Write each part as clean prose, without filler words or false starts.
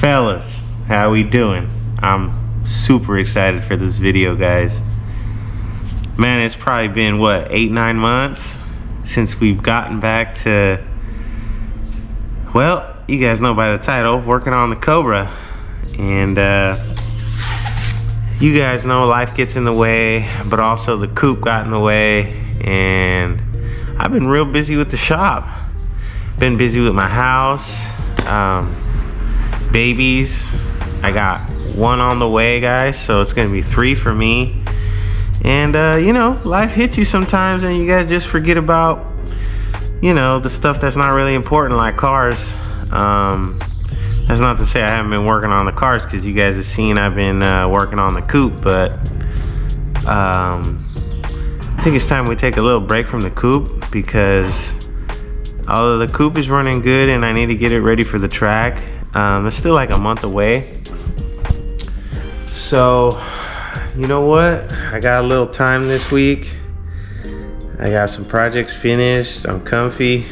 Fellas, how we doing? I'm super excited for this video, guys. Man, it's probably been what, 8-9 months since we've gotten back to, well, you guys know by the title, working on the Cobra. And you guys know life gets in the way, but also the coupe got in the way, and I've been real busy with the shop. Been busy with my house, babies. I got one on the way, guys, so it's gonna be 3 for me. And you know, life hits you sometimes and you guys just forget about, you know, the stuff that's not really important, like cars. That's not to say I haven't been working on the cars, because you guys have seen I've been working on the coupe, but I think it's time we take a little break from the coupe, because although the coupe is running good and I need to get it ready for the track, it's still like a month away. So, you know what? I got a little time this week. I got some projects finished. I'm comfy.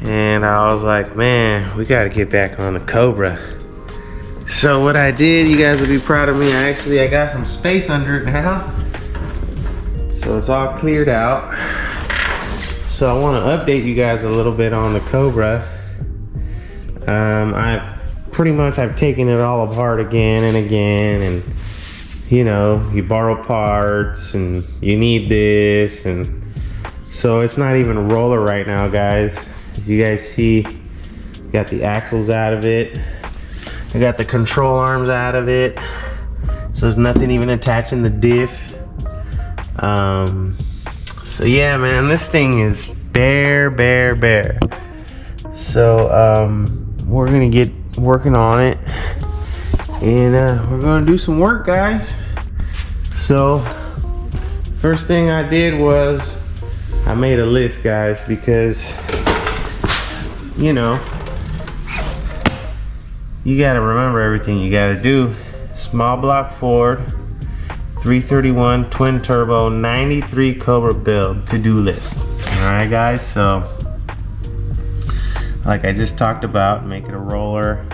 And I was like, man, we got to get back on the Cobra. So what I did, you guys will be proud of me. I got some space under it now. So it's all cleared out. So I want to update you guys a little bit on the Cobra. I've taken it all apart again and again, and you know, you borrow parts and you need this, and so it's not even a roller right now, guys. As you guys see, got the axles out of it. I got the control arms out of it. So there's nothing even attaching the diff. So yeah, man, this thing is bare. So we're gonna get working on it, and we're gonna do some work, guys. So first thing I did was I made a list, guys, because you know, you gotta remember everything you gotta do. Small block Ford, 331 twin turbo 93 Cobra build to-do list. Alright, guys, so like I just talked about, make it a roller,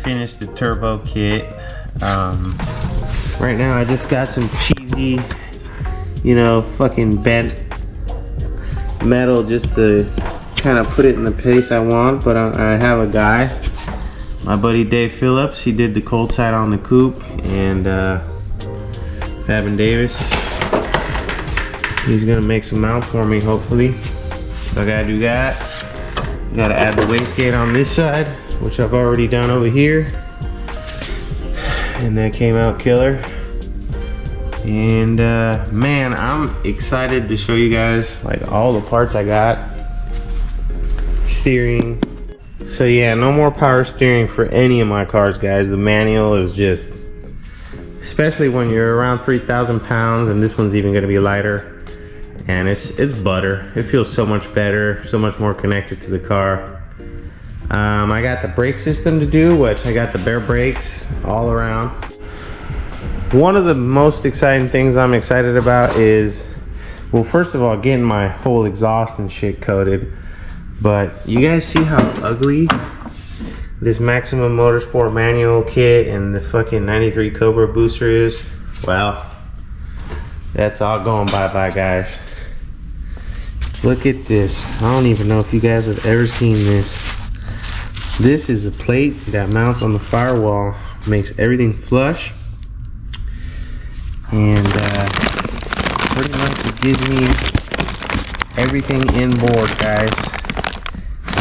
finish the turbo kit. Right now I just got some cheesy, you know, fucking bent metal just to kind of put it in the pace I want, but I have a guy, my buddy Dave Phillips. He did the cold side on the coupe, and Fabin Davis, he's gonna make some mounts for me, hopefully. So I gotta do that. Gotta add the wastegate on this side, which I've already done over here, and that came out killer. And man, I'm excited to show you guys like all the parts I got. Steering. So yeah, no more power steering for any of my cars, guys. The manual is just, especially when you're around 3,000 pounds, and this one's even gonna be lighter, and it's butter. It feels so much better, so much more connected to the car. I got the brake system to do, which I got the bare brakes all around. One of the most exciting things I'm excited about is, well, first of all, getting my whole exhaust and shit coated. But you guys see how ugly this Maximum Motorsport manual kit and the fucking 93 Cobra booster is? Well, that's all going bye-bye, guys. Look at this. I don't even know if you guys have ever seen this. This is a plate that mounts on the firewall, makes everything flush, and pretty much it gives me everything inboard, guys.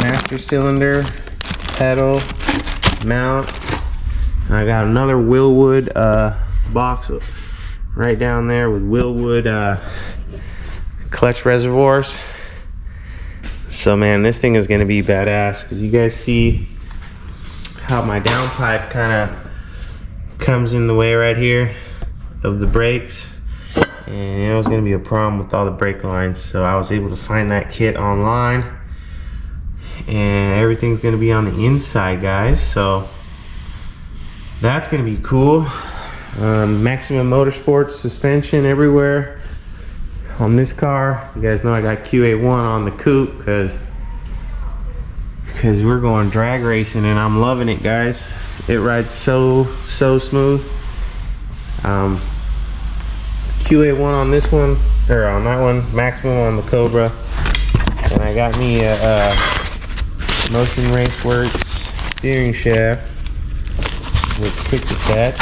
Master cylinder, pedal, mount. I got another Willwood box right down there with Willwood clutch reservoirs. So man, this thing is gonna be badass, because you guys see how my downpipe kind of comes in the way right here of the brakes, and it was gonna be a problem with all the brake lines. So I was able to find that kit online, and everything's gonna be on the inside, guys. So that's gonna be cool. Maximum Motorsports suspension everywhere on this car. You guys know I got QA1 on the coupe, because because we're going drag racing and I'm loving it, guys. It rides so smooth. QA1 on this one, or on that one, maximum on the Cobra, and I got me a Motion Raceworks steering shaft with quick detach,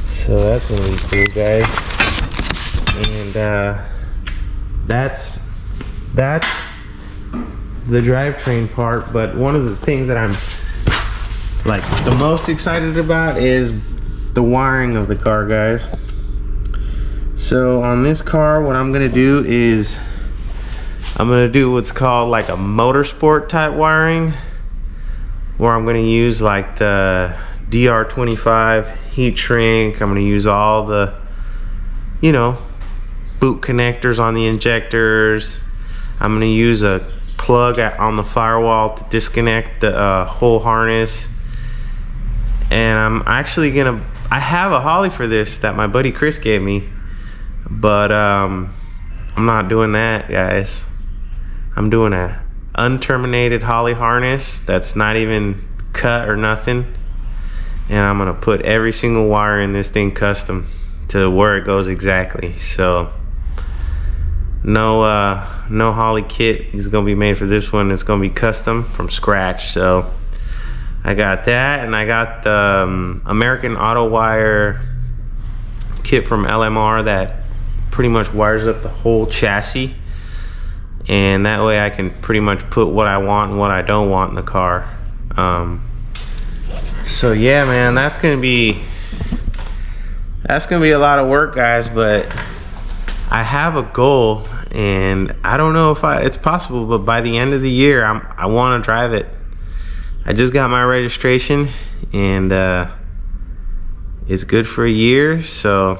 so that's gonna be cool, guys. And that's the drivetrain part. But one of the things that I'm like the most excited about is the wiring of the car, guys. So on this car, what I'm gonna do is I'm gonna do what's called like a motorsport type wiring, where I'm gonna use like the DR25 heat shrink. I'm gonna use all the, you know, boot connectors on the injectors. I'm gonna use a plug on the firewall to disconnect the whole harness. And I'm actually gonna, I have a Holly for this that my buddy Chris gave me, but I'm not doing that, guys. I'm doing a unterminated Holly harness that's not even cut or nothing, and I'm gonna put every single wire in this thing custom to where it goes exactly. So no Holly kit is gonna be made for this one. It's gonna be custom from scratch. So I got that, and I got the American Auto Wire kit from LMR that pretty much wires up the whole chassis, and that way I can pretty much put what I want and what I don't want in the car. So yeah, man, that's gonna be a lot of work, guys, but I have a goal, and I don't know if it's possible, but by the end of the year I want to drive it. I just got my registration, and it's good for a year, so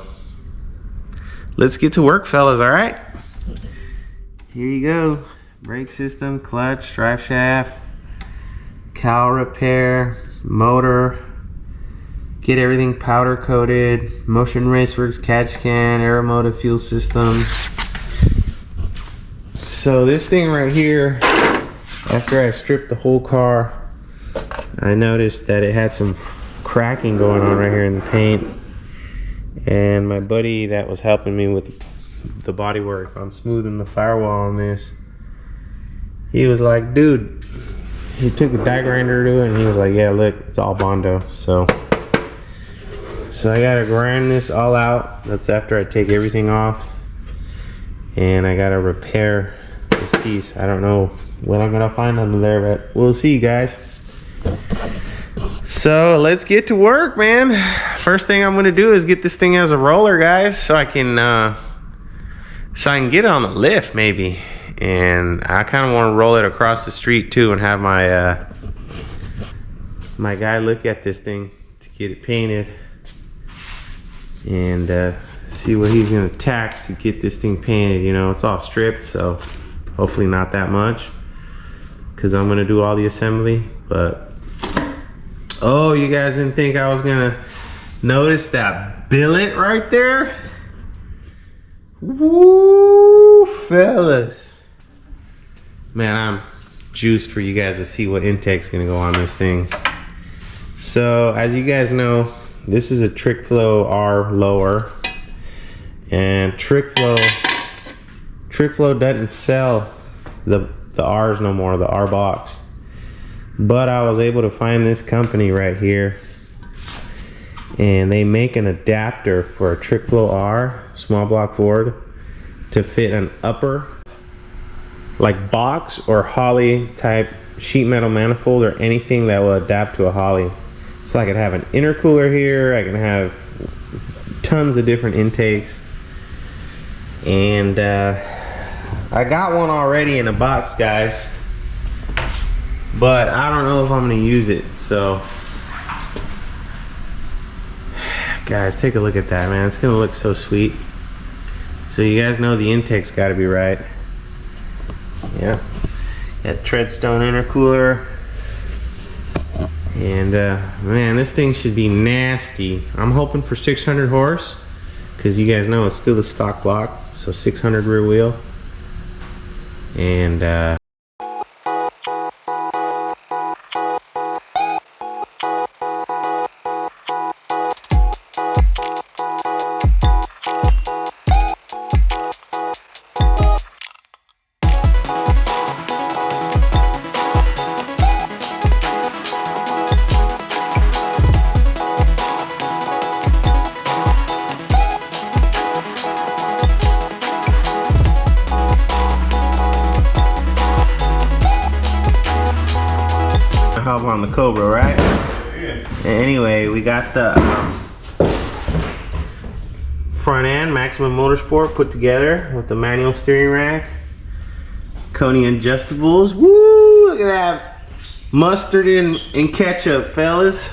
let's get to work, fellas. All right, here you go. Brake system, clutch, drive shaft, cowl repair, motor, get everything powder coated, Motion Raceworks catch can, Aeromotive fuel system. So this thing right here, after I stripped the whole car, I noticed that it had some cracking going on right here in the paint, and my buddy that was helping me with the body work on smoothing the firewall on this, he was like, dude, he took a die grinder to it and he was like, yeah, look, it's all Bondo. So I gotta grind this all out. That's after I take everything off, and I gotta repair this piece. I don't know what I'm gonna find under there, but we'll see, guys. So let's get to work, man. First thing I'm gonna do is get this thing as a roller, guys, so I can get it on the lift maybe. And I kind of want to roll it across the street too, and have my my guy look at this thing to get it painted, and see what he's gonna tax to get this thing painted. You know, it's all stripped, so hopefully not that much, because I'm gonna do all the assembly. But oh, you guys didn't think I was gonna notice that billet right there? Woo, fellas. Man, I'm juiced for you guys to see what intake's gonna go on this thing. So as you guys know, this is a TrickFlow R lower, and TrickFlow doesn't sell the R's no more, the R box. But I was able to find this company right here, and they make an adapter for a TrickFlow R small block Ford to fit an upper like box or Holly type sheet metal manifold, or anything that will adapt to a Holly. So I could have an intercooler here, I can have tons of different intakes, and I got one already in a box, guys, but I don't know if I'm gonna use it. So guys, take a look at that, man. It's gonna look so sweet. So you guys know the intake's got to be right. Yeah, that Treadstone intercooler, and man, this thing should be nasty. I'm hoping for 600 horse, because you guys know it's still a stock block, so 600 rear wheel, and Hop on the Cobra, right? Yeah. Anyway, we got the front end Maximum Motorsport put together with the manual steering rack, Coney adjustables. Woo! Look at that mustard and ketchup, fellas.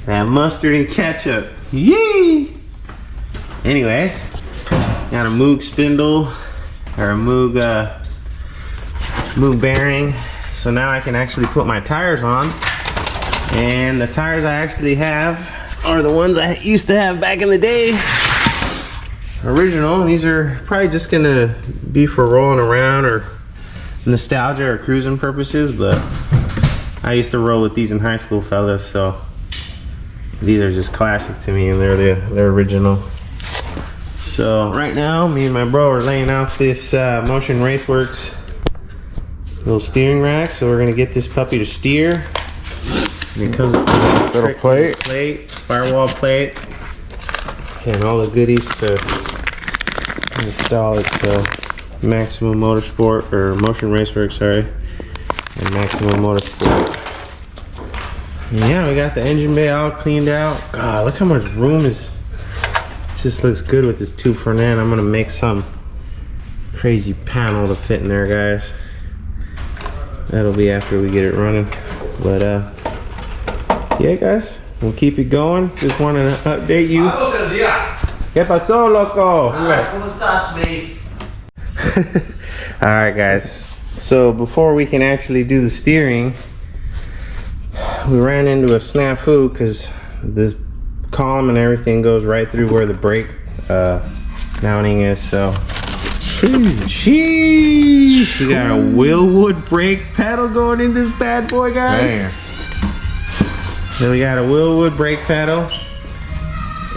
That mustard and ketchup. Yee! Anyway, got a Moog spindle or a Moog bearing. So now I can actually put my tires on. And the tires I actually have are the ones I used to have back in the day. Original. These are probably just gonna be for rolling around or nostalgia or cruising purposes, but I used to roll with these in high school, fellas, so these are just classic to me, and they're original. So right now, me and my bro are laying out this Motion Raceworks little steering rack. So we're gonna get this puppy to steer. And it comes with a little plate, firewall plate, and all the goodies to install it. So Maximum Motorsport, or Motion Raceworks, sorry, and Maximum Motorsport. And yeah, we got the engine bay all cleaned out. God, look how much room is. Just looks good with this tube front end. I'm gonna make some crazy panel to fit in there, guys. That'll be after we get it running. But yeah, guys, we'll keep it going. Just wanted to update you. ¿Qué pasó, loco? ¿Cómo estás, mate? Alright, guys. So before we can actually do the steering, we ran into a snafu because this column and everything goes right through where the brake mounting is. So sheesh, we got a Willwood brake pedal going in this bad boy, guys. Damn. So we got a Willwood brake pedal,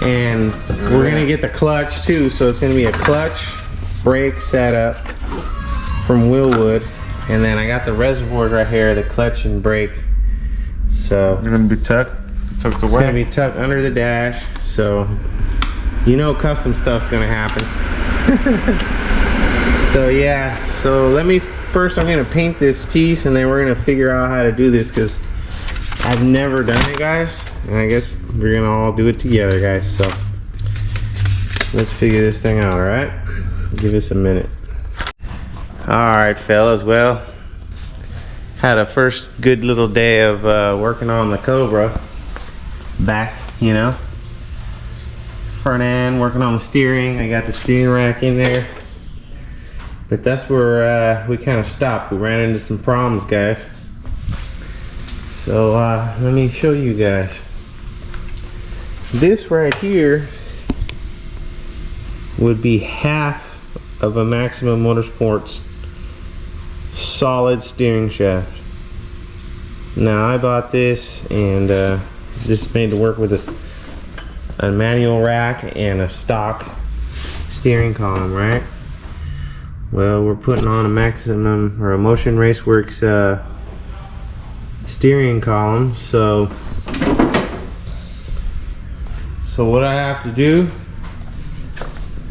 and we're gonna get the clutch too. So it's gonna be a clutch brake setup from Willwood, and then I got the reservoirs right here, the clutch and brake. So You're gonna be tucked away. it's gonna be tucked under the dash, so you know custom stuff's gonna happen. So yeah, so let me first, I'm gonna paint this piece, and then we're gonna figure out how to do this, because I've never done it, guys, and I guess we're gonna all do it together, guys. So let's figure this thing out. All right, give us a minute. All right, fellas, well, had a first good little day of working on the Cobra. Back, you know, front end, working on the steering. I got the steering rack in there, but that's where we kind of stopped. We ran into some problems, guys. So let me show you guys. This right here would be half of a Maximum Motorsports solid steering shaft. Now I bought this, and this is made to work with a manual rack and a stock steering column, right? Well, we're putting on a Maximum or a Motion Raceworks steering column. So what I have to do,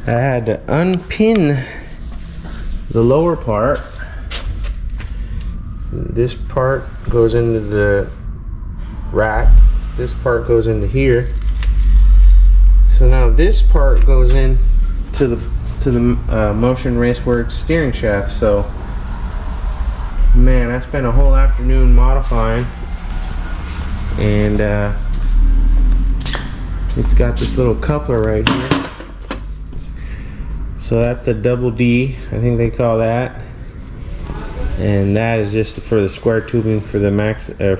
I had to unpin the lower part. This part goes into the rack, this part goes into here. So now this part goes in to the Motion Raceworks steering shaft. So man, I spent a whole afternoon modifying, and it's got this little coupler right here. So that's a double D, I think they call that, and that is just for the square tubing for the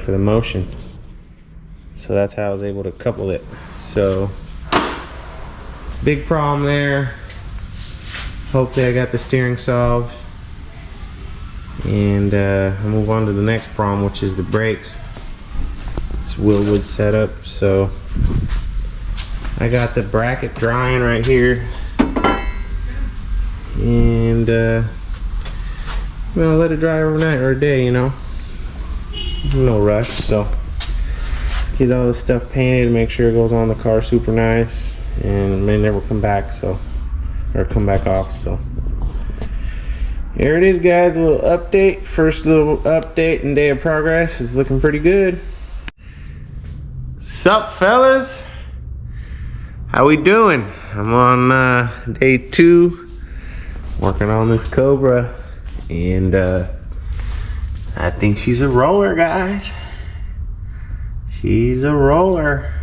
for the Motion. So that's how I was able to couple it. So big problem there. Hopefully I got the steering solved, and I'll move on to the next problem, which is the brakes. It's Willwood setup. So I got the bracket drying right here, and I'm gonna let it dry overnight or a day, you know, no rush. So let's get all this stuff painted, make sure it goes on the car super nice, and it may never come back, so, or come back off. So Here it is, guys, a little update. First little update and day of progress is looking pretty good. Sup, fellas? How we doing? I'm on day 2 working on this Cobra, and I think she's a roller, guys. She's a roller.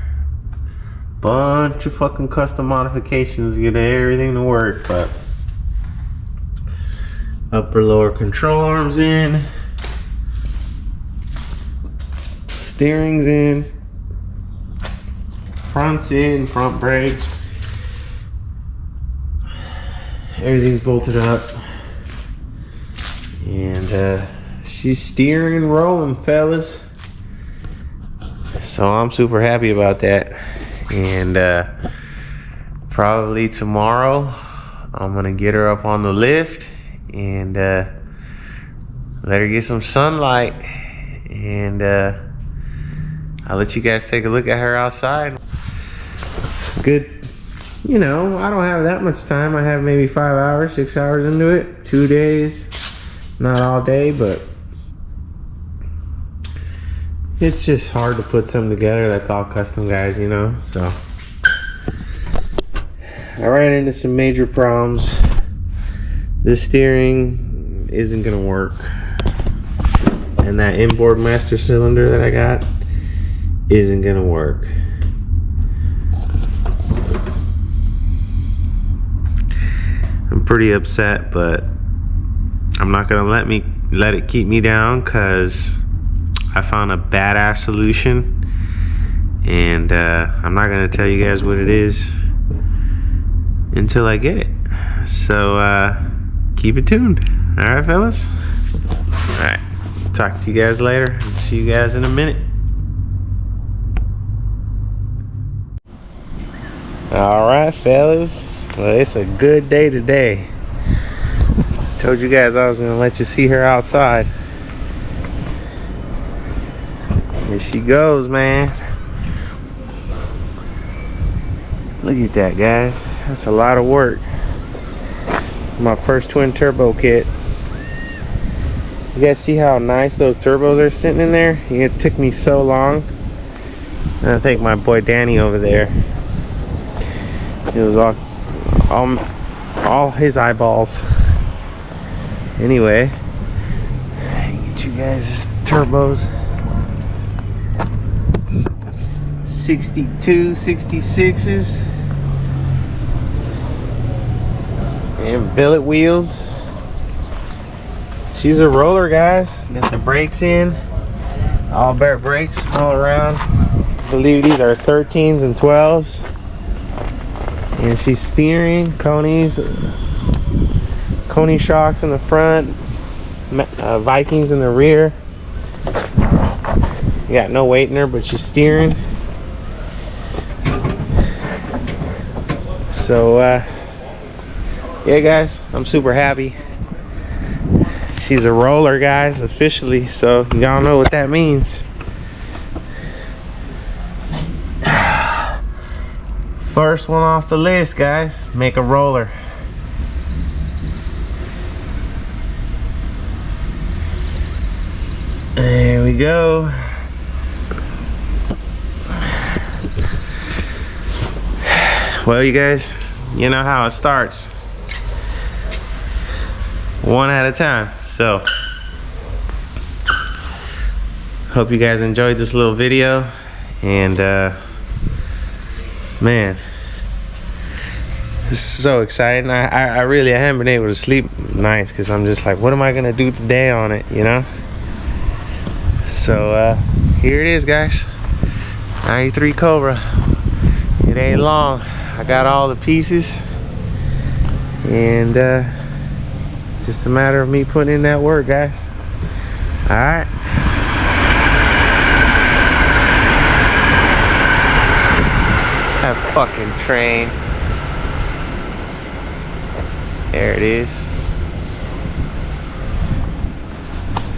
Bunch of fucking custom modifications to get everything to work, but upper lower control arms in, steering's in, front's in, front brakes, everything's bolted up, and she's steering and rolling, fellas. So I'm super happy about that, and probably tomorrow I'm gonna get her up on the lift and let her get some sunlight, and I'll let you guys take a look at her outside. Good, you know, I don't have that much time. I have maybe 5 hours, 6 hours into it, 2 days, not all day, but it's just hard to put something together that's all custom, guys, you know. So I ran into some major problems. This steering isn't gonna work, and that inboard master cylinder that I got isn't gonna work. I'm pretty upset, but I'm not gonna let it keep me down, because I found a badass solution, and I'm not gonna tell you guys what it is until I get it. So keep it tuned. All right, fellas. All right, talk to you guys later. See you guys in a minute. All right, fellas. Well, it's a good day today. Told you guys I was gonna let you see her outside. Here she goes, man. Look at that, guys. That's a lot of work. My first twin turbo kit. You guys see how nice those turbos are sitting in there? It took me so long. And I think my boy Danny over there, it was all his eyeballs. Anyway, get you guys turbos. 62, 66s. And billet wheels. She's a roller, guys. Got the brakes in, all bare brakes all around. I believe these are 13s and 12s. And she's steering, Coney shocks in the front, Vikings in the rear. You got no weight in her, but she's steering. So yeah, guys, I'm super happy. She's a roller, guys, officially, so y'all know what that means. First one off the list, guys, make a roller. There we go. Well, you guys, you know how it starts. One at a time. So hope you guys enjoyed this little video, and man, this is so exciting. I really haven't been able to sleep nights, because I'm just like, what am I gonna do today on it, you know? So here it is, guys. 93 Cobra. It ain't long. I got all the pieces, and just a matter of me putting in that work, guys. All right. That fucking train. There it is.